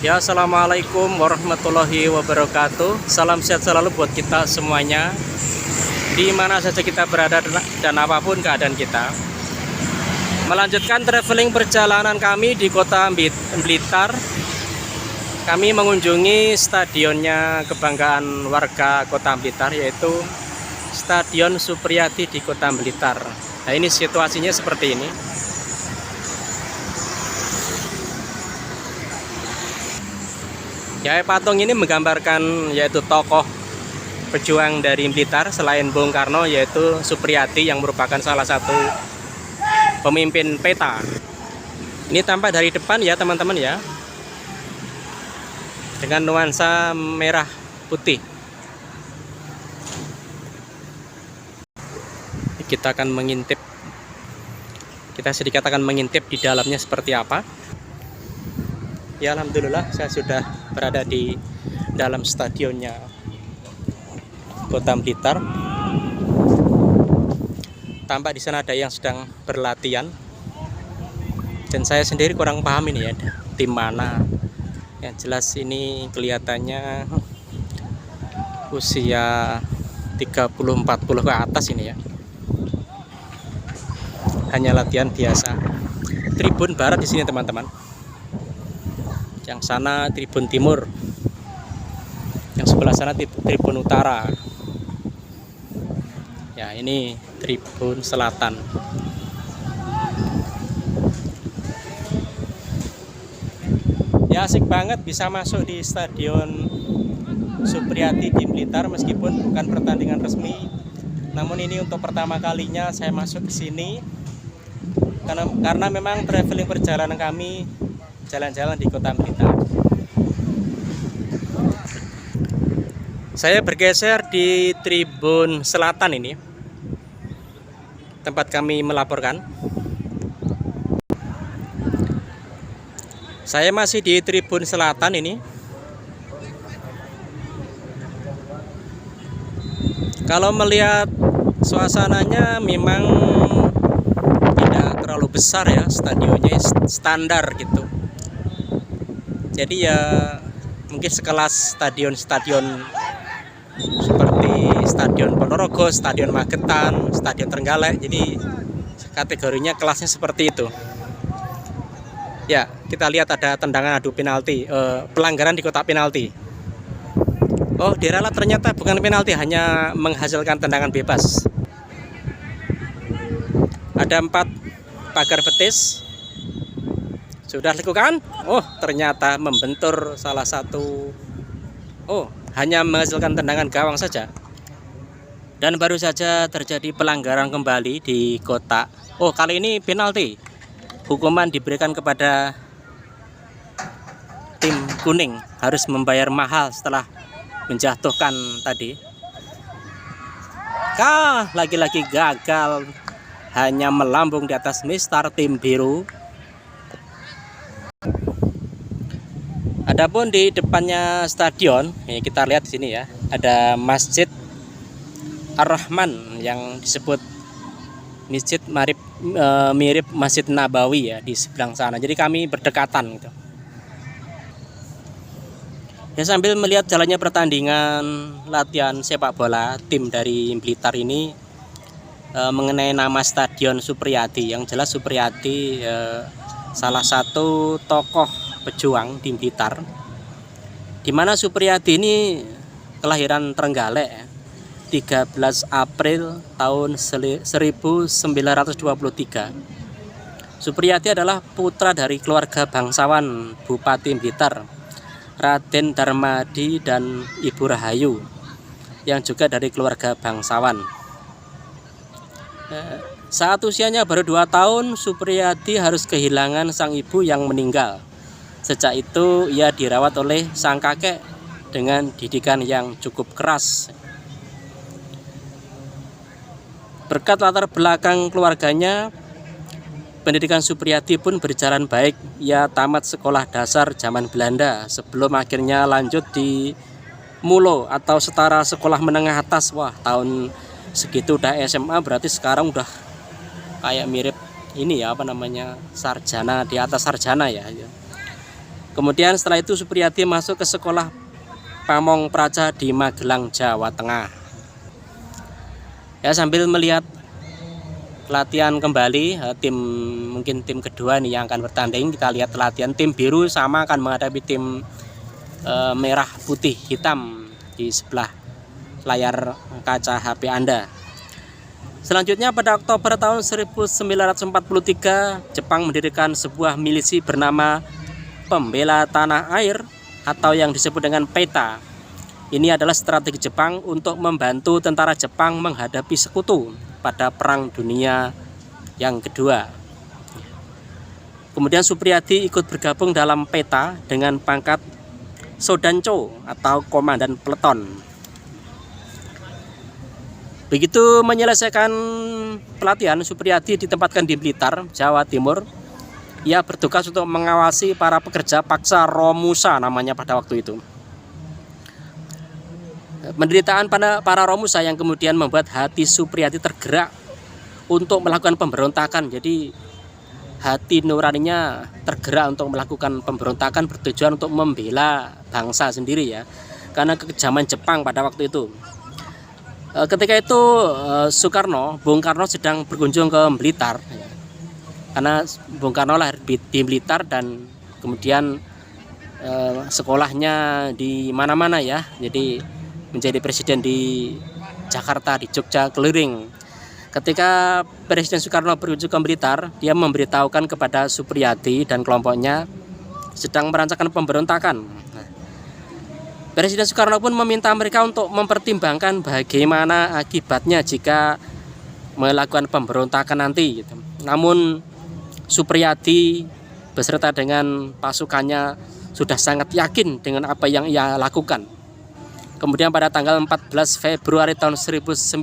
Ya, assalamualaikum warahmatullahi wabarakatuh. Salam sehat selalu buat kita semuanya, di mana saja kita berada dan apapun keadaan kita. Melanjutkan traveling perjalanan kami di kota Blitar. Kami mengunjungi stadionnya kebanggaan warga kota Blitar, yaitu Stadion Supriyadi di kota Blitar. Nah, ini situasinya seperti ini. Ya, patung ini menggambarkan yaitu tokoh pejuang dari Blitar selain Bung Karno, yaitu Supriyadi yang merupakan salah satu pemimpin PETA. Ini tampak dari depan ya teman-teman ya, dengan nuansa merah putih. Kita sedikit akan mengintip di dalamnya seperti apa. Ya, alhamdulillah saya sudah berada di dalam stadionnya kota Blitar. Tampak di sana ada yang sedang berlatihan, dan saya sendiri kurang paham ini ya, tim mana. Yang jelas ini kelihatannya usia 30-40 ke atas ini ya. Hanya latihan biasa. Tribun barat di sini teman-teman. Yang sana tribun timur, yang sebelah sana tribun utara. Ya, ini tribun selatan. Ya, asik banget bisa masuk di Stadion Supriyadi di Blitar, meskipun bukan pertandingan resmi. Namun ini untuk pertama kalinya saya masuk ke sini karena memang traveling perjalanan kami jalan-jalan di kota Blitar. Saya bergeser di tribun selatan ini, tempat kami melaporkan. Saya masih di tribun selatan ini. Kalau melihat suasananya memang tidak terlalu besar ya, stadionnya standar gitu. Jadi ya mungkin sekelas stadion-stadion seperti Stadion Ponorogo, Stadion Magetan, Stadion Trenggalek. Jadi kategorinya kelasnya seperti itu. Ya, kita lihat ada tendangan adu penalti, pelanggaran di kotak penalti. Oh, diralat ternyata bukan penalti, hanya menghasilkan tendangan bebas. Ada 4 pagar betis. Sudah lakukan? Oh, ternyata membentur salah satu. Oh, hanya menghasilkan tendangan gawang saja. Dan baru saja terjadi pelanggaran kembali di kotak. Oh, kali ini penalti. Hukuman diberikan kepada tim kuning, harus membayar mahal setelah menjatuhkan tadi. Lagi-lagi gagal, hanya melambung di atas mistar tim biru. Adapun di depannya stadion, ini kita lihat di sini ya, ada Masjid Ar-Rahman yang disebut masjid mirip Masjid Nabawi ya, di sebelah sana. Jadi kami berdekatan gitu. Ya, sambil melihat jalannya pertandingan latihan sepak bola tim dari Blitar ini, mengenai nama Stadion Supriyadi, yang jelas Supriyadi salah satu tokoh pejuang di Blitar, di mana Supriyadi ini kelahiran Trenggalek 13 April tahun 1923. Supriyadi adalah putra dari keluarga bangsawan Bupati Blitar, Raden Darmadi dan Ibu Rahayu, yang juga dari keluarga bangsawan. Saat usianya baru 2 tahun, Supriyadi harus kehilangan sang ibu yang meninggal. Sejak itu ia dirawat oleh sang kakek dengan didikan yang cukup keras. Berkat latar belakang keluarganya, pendidikan Supriyadi pun berjalan baik. Ia tamat sekolah dasar zaman Belanda sebelum akhirnya lanjut di MULO atau setara sekolah menengah atas. Wah, tahun segitu udah SMA, berarti sekarang udah kayak mirip ini ya, apa namanya, sarjana, di atas sarjana ya. Kemudian setelah itu Supriyadi masuk ke sekolah Pamong Praja di Magelang, Jawa Tengah. Ya, sambil melihat latihan kembali mungkin tim kedua nih yang akan bertanding, kita lihat latihan tim biru sama akan menghadapi tim merah putih hitam di sebelah layar kaca HP Anda. Selanjutnya pada Oktober tahun 1943 Jepang mendirikan sebuah milisi bernama Pembela Tanah Air atau yang disebut dengan PETA. Ini adalah strategi Jepang untuk membantu tentara Jepang menghadapi sekutu pada Perang Dunia yang kedua. Kemudian Supriyadi ikut bergabung dalam PETA dengan pangkat Sodancho atau Komandan Peleton. Begitu menyelesaikan pelatihan, Supriyadi ditempatkan di Blitar, Jawa Timur. Ia bertugas untuk mengawasi para pekerja paksa Romusa namanya pada waktu itu. Penderitaan pada para Romusa yang kemudian membuat hati Supriyadi tergerak untuk melakukan pemberontakan. Jadi hati nuraninya tergerak untuk melakukan pemberontakan bertujuan untuk membela bangsa sendiri ya, karena kekejaman Jepang pada waktu itu. Ketika itu Bung Karno sedang berkunjung ke Blitar ya. Karena Bung Karno lahir di Blitar dan kemudian sekolahnya di mana-mana ya. Jadi menjadi presiden di Jakarta, di Jogja, keliling. Ketika Presiden Soekarno berkunjung ke Blitar, dia memberitahukan kepada Supriyadi dan kelompoknya sedang merancangkan pemberontakan. Presiden Soekarno pun meminta mereka untuk mempertimbangkan bagaimana akibatnya jika melakukan pemberontakan nanti gitu. Namun Supriyadi beserta dengan pasukannya sudah sangat yakin dengan apa yang ia lakukan. Kemudian pada tanggal 14 Februari tahun 1945,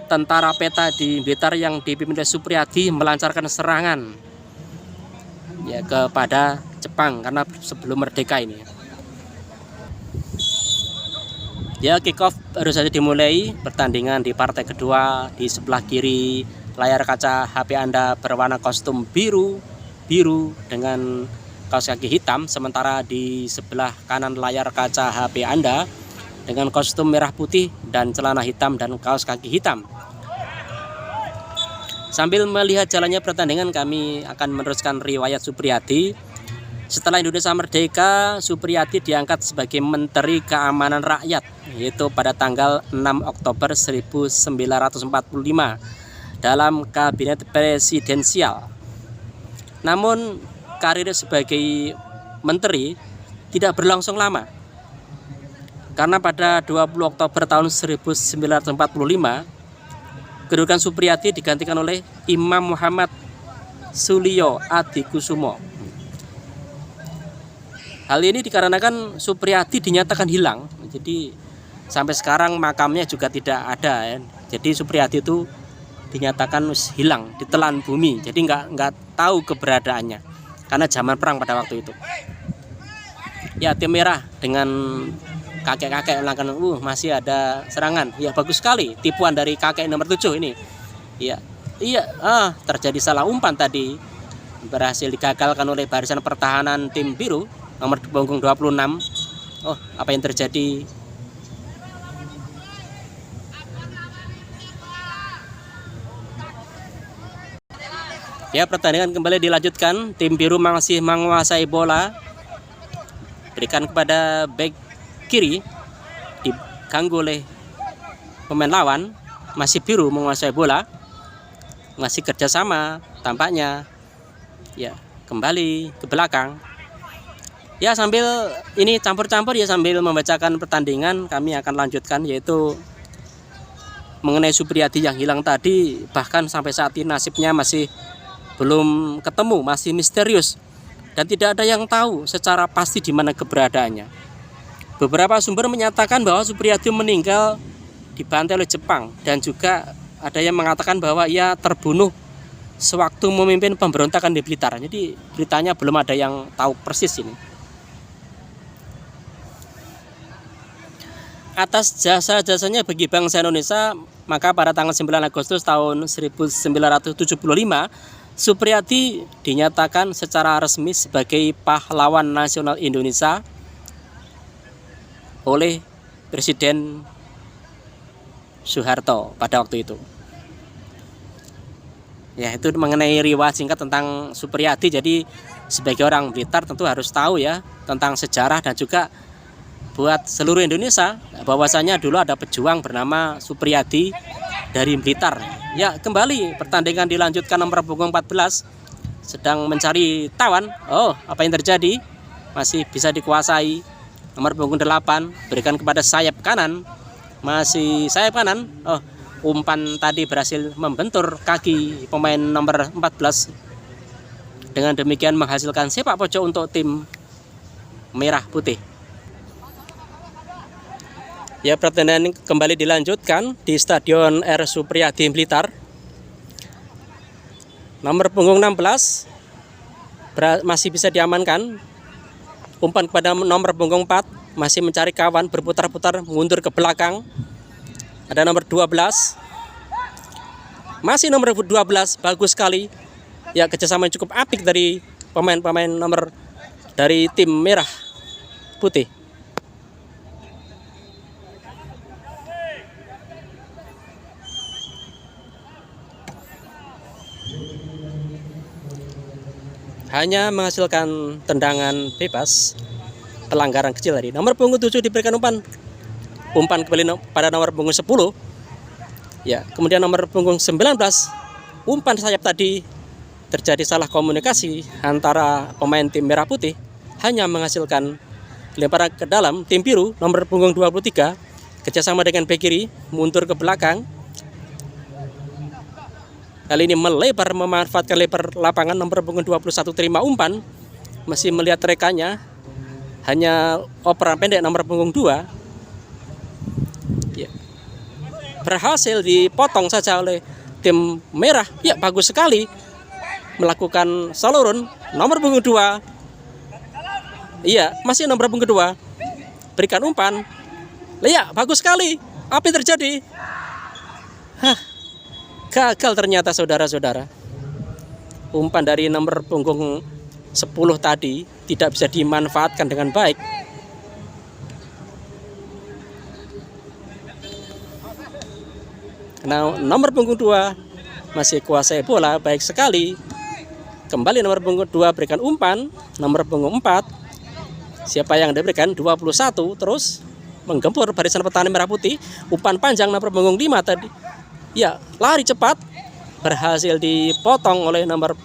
tentara PETA di Blitar yang dipimpin oleh Supriyadi melancarkan serangan ya kepada Jepang karena sebelum merdeka ini. Ya, kick off baru saja dimulai pertandingan di partai kedua. Di sebelah kiri layar kaca HP Anda berwarna kostum biru dengan kaos kaki hitam, sementara di sebelah kanan layar kaca HP Anda dengan kostum merah putih dan celana hitam dan kaos kaki hitam. Sambil melihat jalannya pertandingan, kami akan meneruskan riwayat Supriyadi. Setelah Indonesia merdeka, Supriyadi diangkat sebagai Menteri Keamanan Rakyat, yaitu pada tanggal 6 Oktober 1945 dalam Kabinet Presidensial. Namun karir sebagai menteri tidak berlangsung lama, karena pada 20 Oktober tahun 1945 kedudukan Supriyadi digantikan oleh Imam Muhammad Suliyo Adikusumo. Hal ini dikarenakan Supriyadi dinyatakan hilang, jadi sampai sekarang makamnya juga tidak ada ya. Jadi Supriyadi itu dinyatakan hilang, ditelan bumi, jadi nggak tahu keberadaannya karena zaman perang pada waktu itu. Ya, tim merah dengan kakek-kakek melakukan masih ada serangan. Ya, bagus sekali tipuan dari kakek nomor 7 ini. Terjadi salah umpan tadi, berhasil digagalkan oleh barisan pertahanan tim biru nomor punggung 26. Apa yang terjadi? Ya, pertandingan kembali dilanjutkan. Tim biru masih menguasai bola. Berikan kepada back kiri, diganggu oleh pemain lawan. Masih biru menguasai bola. Masih kerjasama tampaknya. Ya, kembali ke belakang. Ya, sambil ini campur-campur ya, sambil membacakan pertandingan, kami akan lanjutkan, yaitu mengenai Supriyadi yang hilang tadi. Bahkan sampai saat ini nasibnya masih belum ketemu, masih misterius dan tidak ada yang tahu secara pasti di mana keberadaannya. Beberapa sumber menyatakan bahwa Supriyadi meninggal dibantai oleh Jepang, dan juga ada yang mengatakan bahwa ia terbunuh sewaktu memimpin pemberontakan di Blitar. Jadi beritanya belum ada yang tahu persis ini. Atas jasa-jasanya bagi bangsa Indonesia, maka pada tanggal 9 Agustus tahun 1975 Supriyadi dinyatakan secara resmi sebagai pahlawan nasional Indonesia oleh Presiden Soeharto pada waktu itu. Ya, itu mengenai riwayat singkat tentang Supriyadi. Jadi sebagai orang Blitar tentu harus tahu ya tentang sejarah, dan juga buat seluruh Indonesia bahwasanya dulu ada pejuang bernama Supriyadi dari Blitar. Ya, kembali pertandingan dilanjutkan. Nomor punggung 14 sedang mencari tawan. Oh, apa yang terjadi? Masih bisa dikuasai. Nomor punggung 8 berikan kepada sayap kanan. Masih sayap kanan. Oh, umpan tadi berhasil membentur kaki pemain nomor 14. Dengan demikian menghasilkan sepak pojok untuk tim merah putih. Ya, pertandingan kembali dilanjutkan di Stadion R. Supriyadi Blitar. Nomor punggung 16 masih bisa diamankan. Umpan kepada nomor punggung 4, masih mencari kawan, berputar-putar mundur ke belakang. Ada nomor 12. Masih nomor 12, bagus sekali. Ya, kerjasama yang cukup apik dari pemain-pemain nomor dari tim merah putih. Hanya menghasilkan tendangan bebas, pelanggaran kecil tadi. Nomor punggung 7 diberikan umpan kembali pada nomor punggung 10. Ya, kemudian nomor punggung 19, umpan sayap tadi terjadi salah komunikasi antara pemain tim merah putih, hanya menghasilkan lemparan ke dalam. Tim biru nomor punggung 23 kerjasama dengan bek kiri, mundur ke belakang. Kali ini melebar, memanfaatkan lebar lapangan. Nomor punggung 21 terima umpan, masih melihat rekannya, hanya operan pendek nomor punggung 2. Ya, berhasil dipotong saja oleh tim merah. Ya, bagus sekali melakukan salurun. Nomor punggung 2. Iya, masih nomor punggung 2. Berikan umpan. Ya, bagus sekali. Apa yang terjadi? Gagal ternyata, saudara-saudara. Umpan dari nomor punggung 10 tadi tidak bisa dimanfaatkan dengan baik. Nah, nomor punggung 2 masih kuasai bola baik sekali. Kembali nomor punggung 2 berikan umpan. Nomor punggung 4, siapa yang diberikan? 21, terus menggempur barisan pertahanan merah putih. Umpan panjang nomor punggung 5 tadi. Ya, lari cepat, berhasil dipotong oleh nomor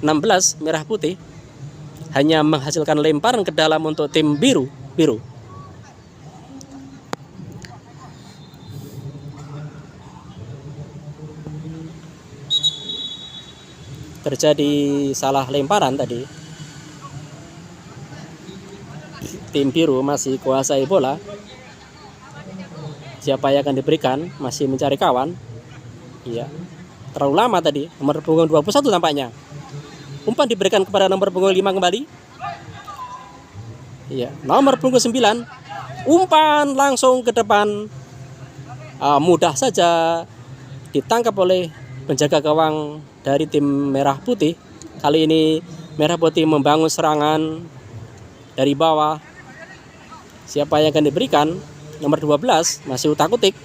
16 merah putih. Hanya menghasilkan lemparan ke dalam untuk tim biru. Terjadi salah lemparan tadi. Tim biru masih kuasai bola. Siapa yang akan diberikan? Masih mencari kawan. Iya, terlalu lama tadi. Nomor punggung 21 tampaknya. Umpan diberikan kepada nomor punggung 5 kembali. Iya, nomor punggung 9. Umpan langsung ke depan. Mudah saja ditangkap oleh penjaga gawang dari tim merah putih. Kali ini merah putih membangun serangan dari bawah. Siapa yang akan diberikan? Nomor 12 masih utak-utik.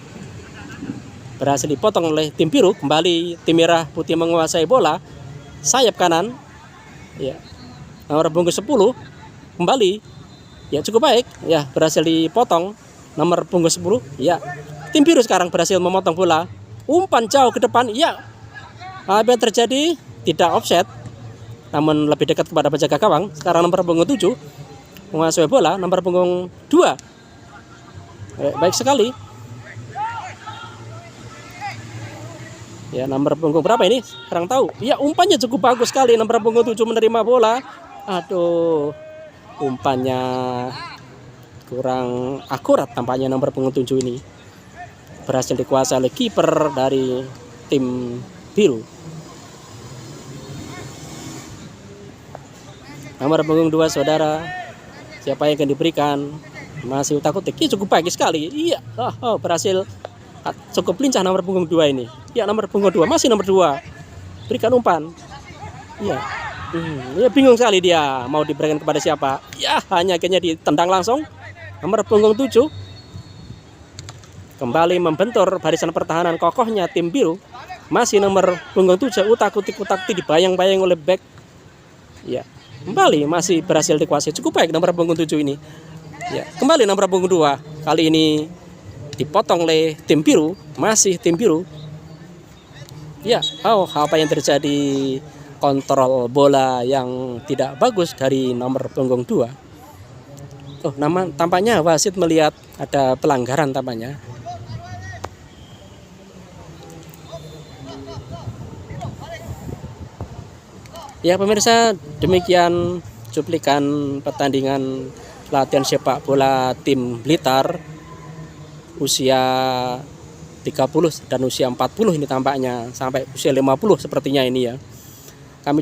Berhasil dipotong oleh tim biru. Kembali tim merah putih menguasai bola. Sayap kanan. Ya. Nomor punggung 10 kembali. Ya, cukup baik. Ya, berhasil dipotong nomor punggung 10. Ya. Tim biru sekarang berhasil memotong bola. Umpan jauh ke depan. Ya. Apa yang terjadi? Tidak offset, namun lebih dekat kepada penjaga gawang. Sekarang nomor punggung 7 menguasai bola. Nomor punggung 2. Baik sekali. Ya, nomor punggung berapa ini? Kurang tahu. Ya, umpannya cukup bagus sekali. Nomor punggung 7 menerima bola. Aduh, umpannya kurang akurat tampaknya. Nomor punggung 7 ini berhasil dikuasai oleh kiper dari tim biru. Nomor punggung 2, saudara. Siapa yang akan diberikan? Masih utak-utik. Cukup baik sekali. Iya, berhasil. Cukup lincah nomor punggung 2 ini. Ya, nomor punggung 2, masih nomor 2. Berikan umpan. Ya. Ya bingung sekali dia mau diberikan kepada siapa. Ya, hanya akhirnya ditendang langsung. Nomor punggung 7 kembali membentur barisan pertahanan kokohnya tim biru. Masih nomor punggung 7 utak-utik dibayang-bayang oleh back. Ya, kembali masih berhasil dikuasai. Cukup baik nomor punggung 7 ini. Ya, kembali nomor punggung 2. Kali ini dipotong oleh tim biru, masih tim biru. Ya, apa yang terjadi? Kontrol bola yang tidak bagus dari nomor punggung 2. Tampaknya wasit melihat ada pelanggaran tampaknya. Ya pemirsa, demikian cuplikan pertandingan latihan sepak bola tim Blitar usia 30 dan usia 40 ini tampaknya, sampai usia 50 sepertinya ini ya. Kami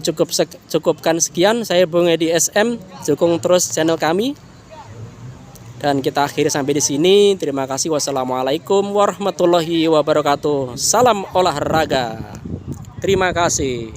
cukupkan sekian. Saya Bung Edi SM. Dukung terus channel kami. Dan kita akhiri sampai di sini. Terima kasih. Wassalamualaikum warahmatullahi wabarakatuh. Salam olahraga. Terima kasih.